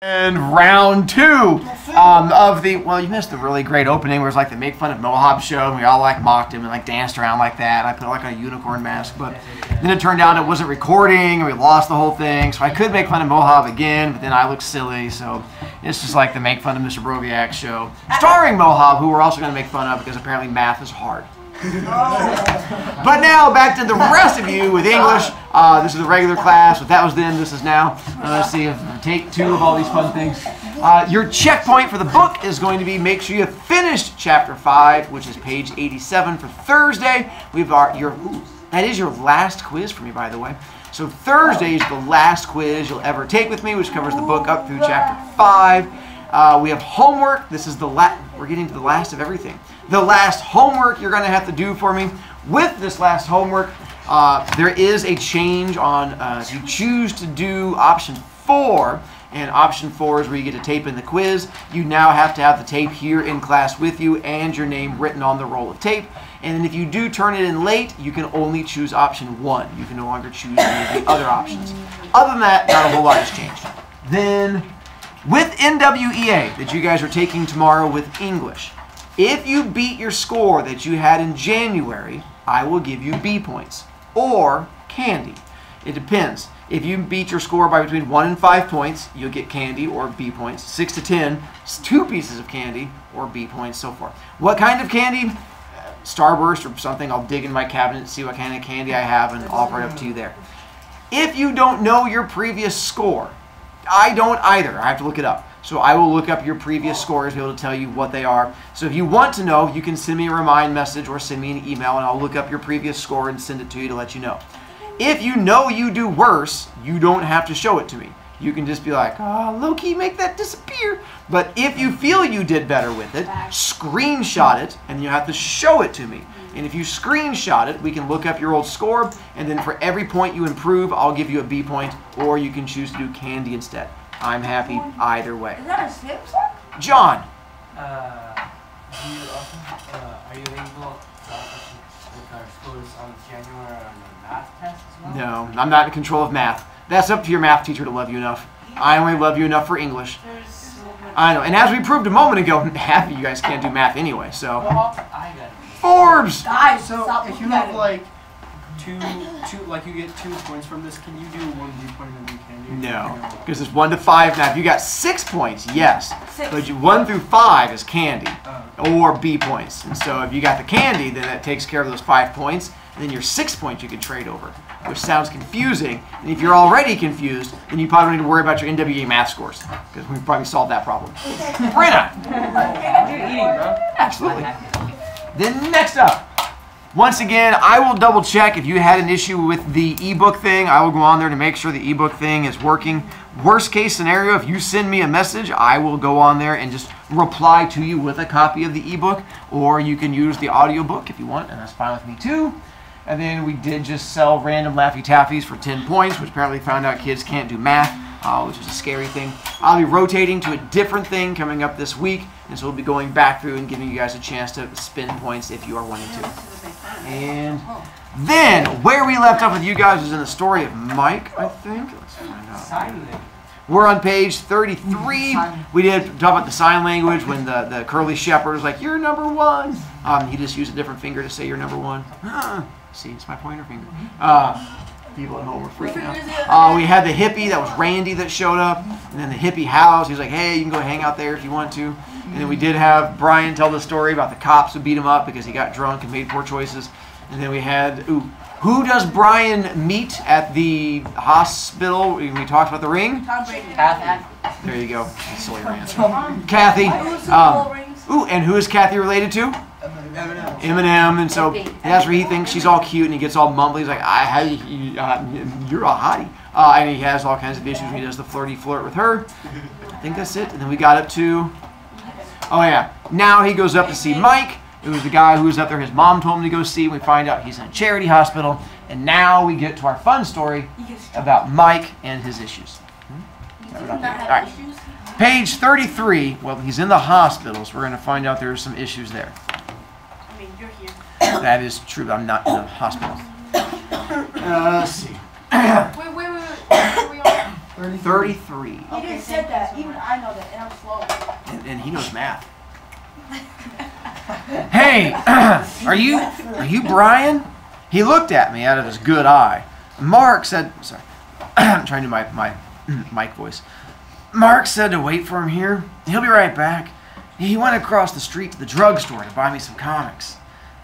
And round two of the, well, you missed the really great opening where it was like the make fun of Mohab show, and we all like mocked him and like danced around like that. I put like a unicorn mask, but then it turned out it wasn't recording and we lost the whole thing. So I could make fun of Mohab again, but then I looked silly. So it's just like the make fun of Mr. BroviCast show, starring Mohab, who we're also going to make fun of because apparently math is hard. But now back to the rest of you with English. This is the regular class. If that was then, this is now. Let's see if take two of all these fun things. Your checkpoint for the book is going to be make sure you finished chapter 5, which is page 87 for Thursday. That is your last quiz for me, by the way. So Thursday is the last quiz you'll ever take with me, which covers the book up through chapter 5. We have homework. This is we're getting to the last of everything. The last homework you're going to have to do for me. With this last homework, there is a change on if you choose to do option 4, and option 4 is where you get to tape in the quiz. You now have to have the tape here in class with you and your name written on the roll of tape. And then if you do turn it in late, you can only choose option 1. You can no longer choose any of the other options. Other than that, not a whole lot has changed. Then, with NWEA that you guys are taking tomorrow with English, if you beat your score that you had in January, I will give you B points or candy. It depends. If you beat your score by between 1 and 5 points, you'll get candy or B points. 6 to 10, it's 2 pieces of candy or B points, so forth. What kind of candy? Starburst or something. I'll dig in my cabinet and see what kind of candy I have and offer it up to you there. If you don't know your previous score, I don't either. I have to look it up. So I will look up your previous scores, be able to tell you what they are. So if you want to know, you can send me a remind message or send me an email, and I'll look up your previous score and send it to you to let you know. If you know you do worse, you don't have to show it to me. You can just be like, oh, low-key, make that disappear. But if you feel you did better with it, screenshot it, and you have to show it to me. And if you screenshot it, we can look up your old score, and then for every point you improve, I'll give you a B point, or you can choose to do candy instead. I'm happy either way. Is that a Samsung? John. Are you able with our scores on January on the math test as well? No, I'm not in control of math. That's up to your math teacher to love you enough. I only love you enough for English. I know, and as we proved a moment ago, half of you guys can't do math anyway, so. Forbes! So if you have like like you get 2 points from this, can you do 1 B point and then can you? No, because it's 1 to 5 now. If you got 6 points, yes. But 1 through 5 is candy or B points. And so if you got the candy, then that takes care of those 5 points. And then your 6 points you can trade over, which sounds confusing. And if you're already confused, then you probably don't need to worry about your NWA math scores, because we've probably solved that problem. Brenna! You're eating, bro. Absolutely. Then next up, once again, I will double check if you had an issue with the ebook thing. I will go on there to make sure the ebook thing is working. Worst case scenario, if you send me a message, I will go on there and just reply to you with a copy of the ebook, or you can use the audiobook if you want, and that's fine with me too. And then we did just sell random Laffy Taffies for 10 points, which apparently found out kids can't do math, which is a scary thing. I'll be rotating to a different thing coming up this week, and so we'll be going back through and giving you guys a chance to spend points if you are wanting to. And then, where we left off with you guys was in the story of Mike, I think. Let's find out. We're on page 33. We did talk about the sign language when the curly shepherd was like, you're number 1. He just used a different finger to say you're number 1. See, it's my pointer finger. People at home were freaking out. We had the hippie, that was Randy, that showed up. And then the hippie house, he was like, hey, you can go hang out there if you want to. And then we did have Brian tell the story about the cops who beat him up because he got drunk and made poor choices. And then we had, who does Brian meet at the hospital? We talked about the ring? Tom Brady. Kathy. There you go. That's your answer. Kathy. And who is Kathy related to? Eminem, and so that's where he thinks she's all cute, and he gets all mumbly. He's like, you're a hottie. And he has all kinds of issues when he does the flirty flirt with her. I think that's it. And then we got up to, oh yeah, now he goes up to see Mike. It was the guy who was up there his mom told him to go see. We find out he's in a charity hospital. And now we get to our fun story about Mike and his issues. All right. Page 33, well, he's in the hospital, so we're going to find out there's some issues there. I mean, you're here. That is true, but I'm not in the hospital. Let's see. Wait. Where we are? 33. You Okay, didn't say thank you that. so Even much. I know that, and I'm slow. And he knows math. Hey, are you Brian? He looked at me out of his good eye. Mark said, sorry, I'm trying to do my mic voice. Mark said to wait for him here. He'll be right back. He went across the street to the drugstore to buy me some comics.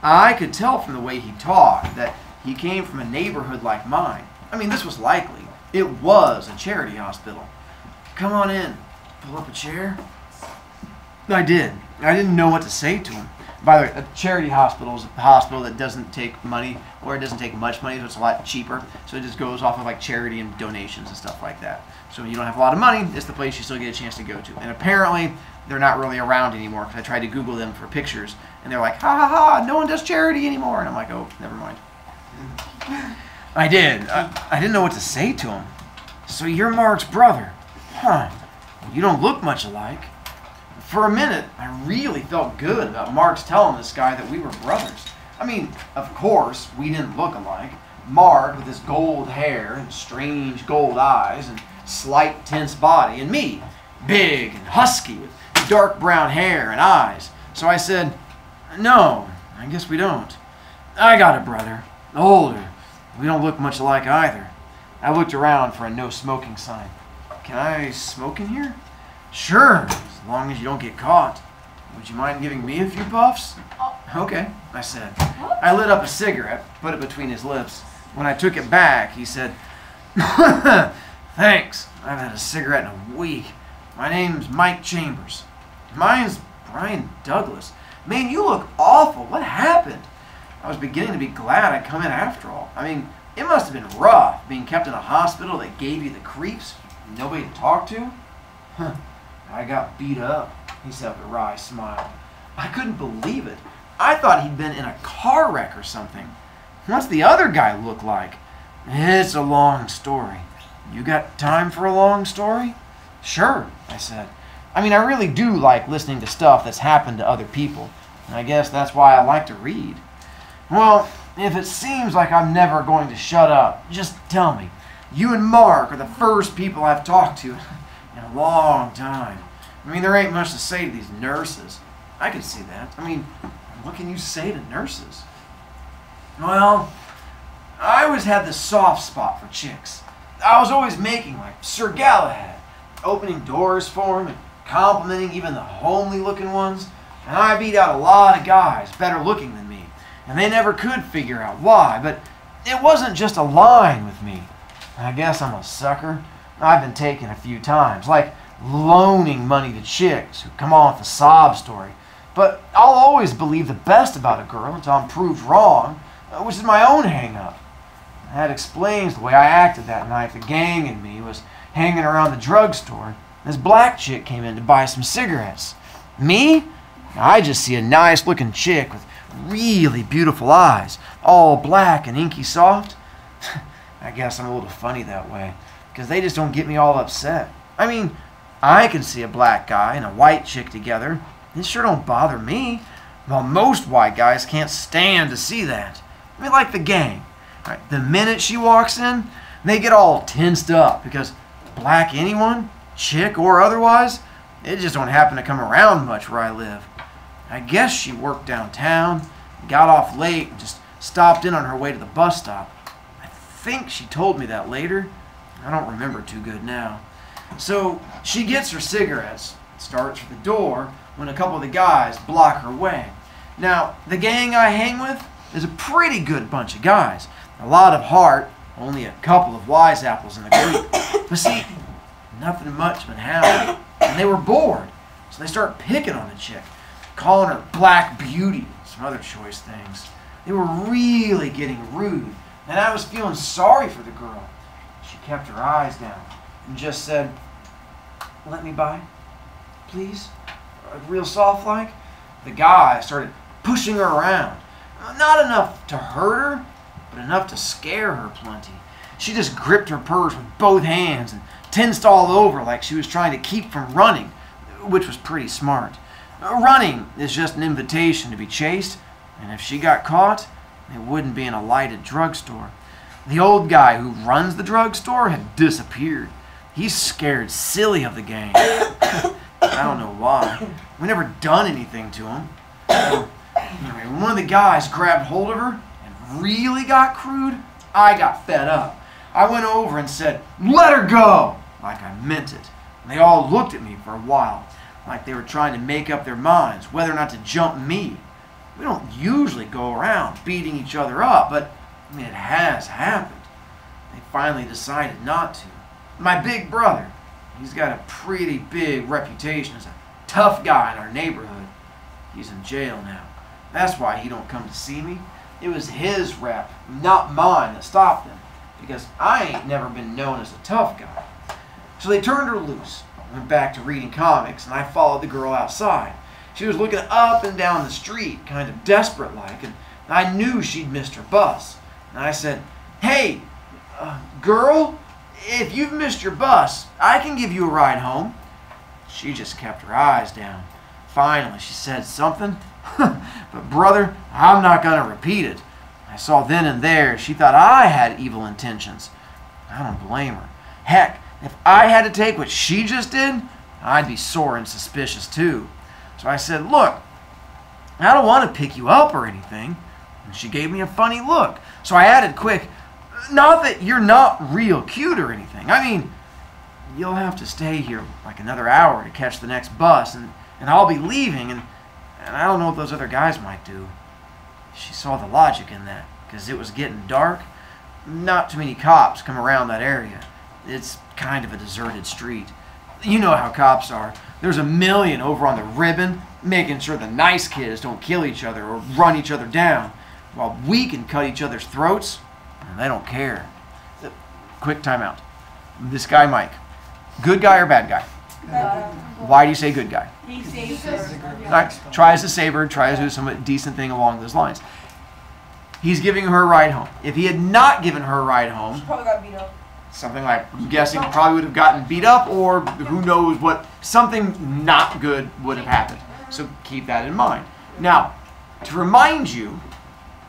I could tell from the way he talked that he came from a neighborhood like mine. I mean, this was likely. It was a charity hospital. Come on in. Pull up a chair. I did. I didn't know what to say to him. By the way, a charity hospital is a hospital that doesn't take money, or it doesn't take much money, so it's a lot cheaper. So it just goes off of like charity and donations and stuff like that. So when you don't have a lot of money, it's the place you still get a chance to go to. And apparently, they're not really around anymore, because I tried to Google them for pictures, and they're like, ha ha ha, no one does charity anymore. And I'm like, oh, never mind. I did. I didn't know what to say to him. So you're Mark's brother. Huh. You don't look much alike. For a minute, I really felt good about Mark's telling this guy that we were brothers. I mean, of course, we didn't look alike. Mark with his gold hair and strange gold eyes and slight tense body, and me, big and husky with dark brown hair and eyes. So I said, no, I guess we don't. I got a brother, older. We don't look much alike either. I looked around for a no smoking sign. Can I smoke in here? Sure, as long as you don't get caught. Would you mind giving me a few puffs? Okay, I said. I lit up a cigarette, put it between his lips. When I took it back, he said, thanks. I haven't had a cigarette in a week. My name's Mike Chambers. Mine's Brian Douglas. Man, you look awful. What happened? I was beginning to be glad I'd come in after all. I mean, it must have been rough being kept in a hospital that gave you the creeps. Nobody to talk to. I got beat up, he said with a wry smile. I couldn't believe it. I thought he'd been in a car wreck or something. What's the other guy look like? It's a long story. You got time for a long story? Sure, I said. I mean, I really do like listening to stuff that's happened to other people. And I guess that's why I like to read. Well, if it seems like I'm never going to shut up, just tell me. You and Mark are the first people I've talked to in a long time. I mean, there ain't much to say to these nurses. I can see that. I mean, what can you say to nurses? Well, I always had this soft spot for chicks. I was always making like Sir Galahad, opening doors for them and complimenting even the homely looking ones. And I beat out a lot of guys better looking than me. And they never could figure out why, but it wasn't just a line with me. I guess I'm a sucker. I've been taken a few times, like loaning money to chicks who come on with a sob story. But I'll always believe the best about a girl until I'm proved wrong, which is my own hang-up. That explains the way I acted that night. The gang and me was hanging around the drugstore. This black chick came in to buy some cigarettes. Me? I just see a nice-looking chick with really beautiful eyes, all black and inky soft. I guess I'm a little funny that way, because they just don't get me all upset. I mean, I can see a black guy and a white chick together. It sure don't bother me. Well, most white guys can't stand to see that. I mean, like the gang. Right, the minute she walks in, they get all tensed up, because black anyone, chick or otherwise, it just don't happen to come around much where I live. I guess she worked downtown, got off late, and just stopped in on her way to the bus stop. I think she told me that later. I don't remember too good now. So she gets her cigarettes, starts for the door, when a couple of the guys block her way. Now, the gang I hang with is a pretty good bunch of guys. A lot of heart, only a couple of wise apples in the group. But see, nothing much been happening. And they were bored, so they start picking on the chick, calling her Black Beauty, some other choice things. They were really getting rude, and I was feeling sorry for the girl. She kept her eyes down and just said, "Let me by, please," real soft like. The guy started pushing her around. Not enough to hurt her, but enough to scare her plenty. She just gripped her purse with both hands and tensed all over like she was trying to keep from running, which was pretty smart. Running is just an invitation to be chased, and if she got caught, it wouldn't be in a lighted drugstore. The old guy who runs the drugstore had disappeared. He's scared silly of the gang. I don't know why. We never done anything to him. So, anyway, when one of the guys grabbed hold of her and really got crude, I got fed up. I went over and said, "Let her go!" like I meant it. And they all looked at me for a while, like they were trying to make up their minds whether or not to jump me. We don't usually go around beating each other up, but I mean, it has happened. They finally decided not to. My big brother, he's got a pretty big reputation as a tough guy in our neighborhood. He's in jail now. That's why he don't come to see me. It was his rep, not mine, that stopped him, because I ain't never been known as a tough guy. So they turned her loose. Went back to reading comics, and I followed the girl outside. She was looking up and down the street, kind of desperate-like, and I knew she'd missed her bus. And I said, "Hey, girl, if you've missed your bus, I can give you a ride home." She just kept her eyes down. Finally, she said something. But brother, I'm not going to repeat it. I saw then and there she thought I had evil intentions. I don't blame her. Heck, if I had to take what she just did, I'd be sore and suspicious too. So I said, "Look, I don't want to pick you up or anything." And she gave me a funny look. So I added quick, "Not that you're not real cute or anything. I mean, you'll have to stay here like another hour to catch the next bus, and I'll be leaving, and I don't know what those other guys might do." She saw the logic in that, because it was getting dark. Not too many cops come around that area. It's kind of a deserted street. You know how cops are. There's a million over on the ribbon, making sure the nice kids don't kill each other or run each other down, while we can cut each other's throats, and they don't care. Quick timeout. This guy, Mike, good guy or bad guy? Why do you say good guy? He saves her. Right. Tries to save her, tries to do some decent thing along those lines. He's giving her a ride home. If he had not given her a ride home, She probably got beat up. something like, I'm guessing, probably would have gotten beat up, or who knows what, something not good would have happened. So keep that in mind. Now, to remind you,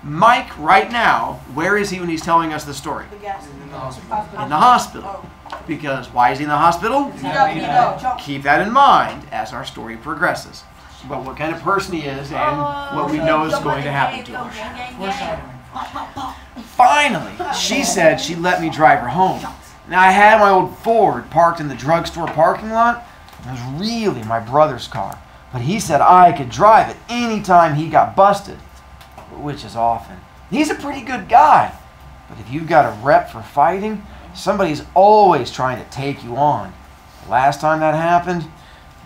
Mike, right now, where is he when he's telling us the story? The gas. In the hospital. In the hospital. Because why is he in the hospital? He got beat up. Keep that in mind as our story progresses. But what kind of person he is and what we know is going to happen to him. Finally, she said she'd let me drive her home. Now, I had my old Ford parked in the drugstore parking lot. It was really my brother's car. But he said I could drive it anytime he got busted, which is often. He's a pretty good guy. But if you've got a rep for fighting, somebody's always trying to take you on. The last time that happened,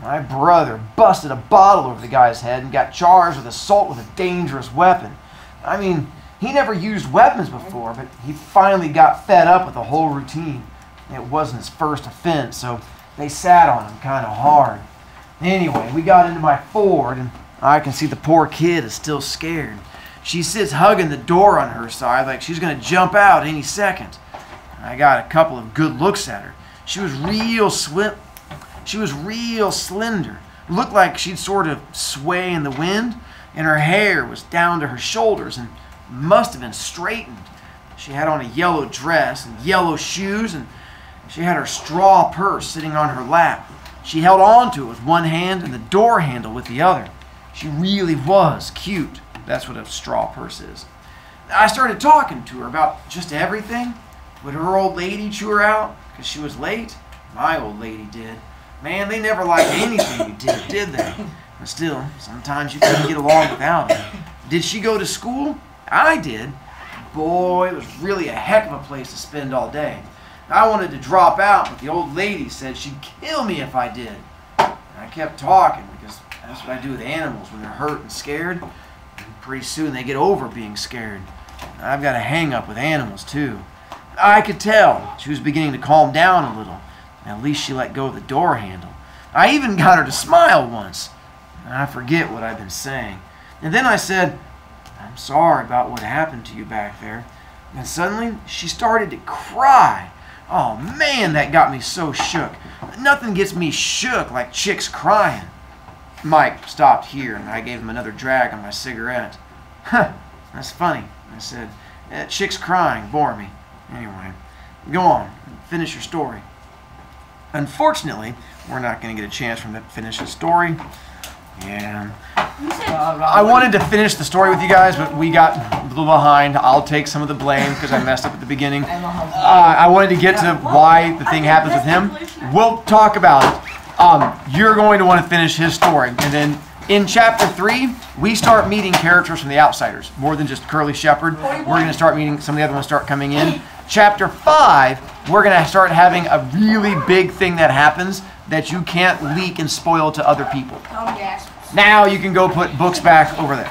my brother busted a bottle over the guy's head and got charged with assault with a dangerous weapon. I mean, he never used weapons before, but he finally got fed up with the whole routine. It wasn't his first offense, so they sat on him kind of hard. Anyway, we got into my Ford, and I can see the poor kid is still scared. She sits hugging the door on her side like she's going to jump out any second. I got a couple of good looks at her. She was real slender. Looked like she'd sort of sway in the wind, and her hair was down to her shoulders and must have been straightened. She had on a yellow dress and yellow shoes, and she had her straw purse sitting on her lap. She held on to it with one hand and the door handle with the other. She really was cute. That's what a straw purse is. I started talking to her about just everything. Would her old lady chew her out because she was late? My old lady did. Man, they never liked anything you did they? But still, sometimes you couldn't get along without her. Did she go to school? I did. Boy, it was really a heck of a place to spend all day. I wanted to drop out, but the old lady said she'd kill me if I did. And I kept talking because that's what I do with animals when they're hurt and scared. And pretty soon they get over being scared. I've got a hang-up with animals, too. I could tell she was beginning to calm down a little. At least she let go of the door handle. I even got her to smile once. I forget what I've been saying. And then I said, "I'm sorry about what happened to you back there." And suddenly she started to cry. Oh man, that got me so shook. Nothing gets me shook like chicks crying. Mike stopped here and I gave him another drag on my cigarette. "Huh, that's funny," I said. "Chicks crying bore me. Anyway, go on, finish your story." Unfortunately, we're not going to get a chance for him to finish his story. Yeah. I wanted to finish the story with you guys, but we got a little behind. I'll take some of the blame because I messed up at the beginning. I wanted to get to why the thing happens with him. We'll talk about it. You're going to want to finish his story. And then in Chapter 3, we start meeting characters from the Outsiders. More than just Curly Shepherd. We're going to start meeting, some of the other ones start coming in. Chapter 5, we're going to start having a really big thing that happens that you can't leak and spoil to other people. Now you can go put books back over there.